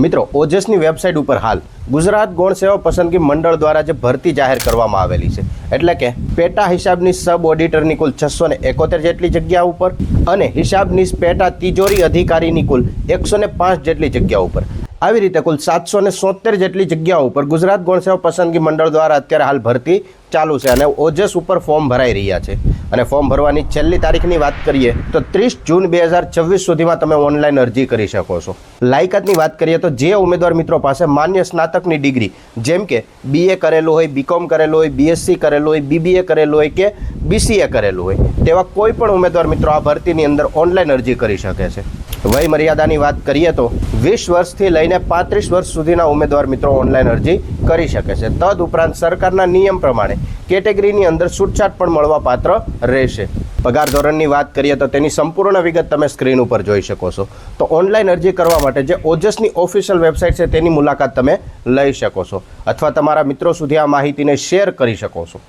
મિત્રો, ઓજસની વેબસાઇટ ઉપર હાલ ગુજરાત ગૌણ સેવા પસંદગી મંડળ દ્વારા જે ભરતી જાહેર કરવામાં આવેલી છે, એટલે કે પેટા હિસાબની સબ ઓડિટરની કુલ 671 જેટલી જગ્યા ઉપર અને હિસાબની પેટા તિજોરી અધિકારીની કુલ 105 જેટલી જગ્યા ઉપર, આવી રીતે કુલ 773 જેટલી જગ્યાઓ ઉપર ગુજરાત ગૌણ સેવા પસંદગી મંડળ દ્વારા અત્યારે હાલ ભરતી ચાલુ છે અને ઓજસ ઉપર ફોર્મ ભરાઈ રહ્યા છે. અને ફોર્મ ભરવાની છેલ્લી તારીખની વાત કરીએ તો 30 જૂન 2024 સુધીમાં તમે ઓનલાઈન અરજી કરી શકો છો. લાયકાતની વાત કરીએ તો જે ઉમેદવાર મિત્રો પાસે માન્ય સ્નાતકની ડિગ્રી જેમ કે BA કરેલું હોય, BCom કરેલું હોય, BSc કરેલું હોય, BBA કરેલું હોય કે BCA કરેલું હોય તેવા કોઈ પણ ઉમેદવાર મિત્રો આ ભરતીની અંદર ઓનલાઈન અરજી કરી શકે છે. વય મર્યાદાની વાત કરીએ તો 20 વર્ષથી લઈને 35 વર્ષ સુધીના ઉમેદવાર મિત્રો ઓનલાઈન અરજી કરી શકે છે. તદ ઉપરાંત સરકારના નિયમ પ્રમાણે કેટેગરીની અંદર છૂટછાટ પણ મળવા પાત્ર રહેશે. પગાર ધોરણની વાત કરીએ તો તેની સંપૂર્ણ વિગત તમે સ્ક્રીન ઉપર જોઈ શકો છો. તો ઓનલાઈન અરજી કરવા માટે જે ઓજસની ઓફિશિયલ વેબસાઇટ છે તેની મુલાકાત તમે લઈ શકો છો અથવા તમારા મિત્રો સુધી આ માહિતીને શેર કરી શકો છો.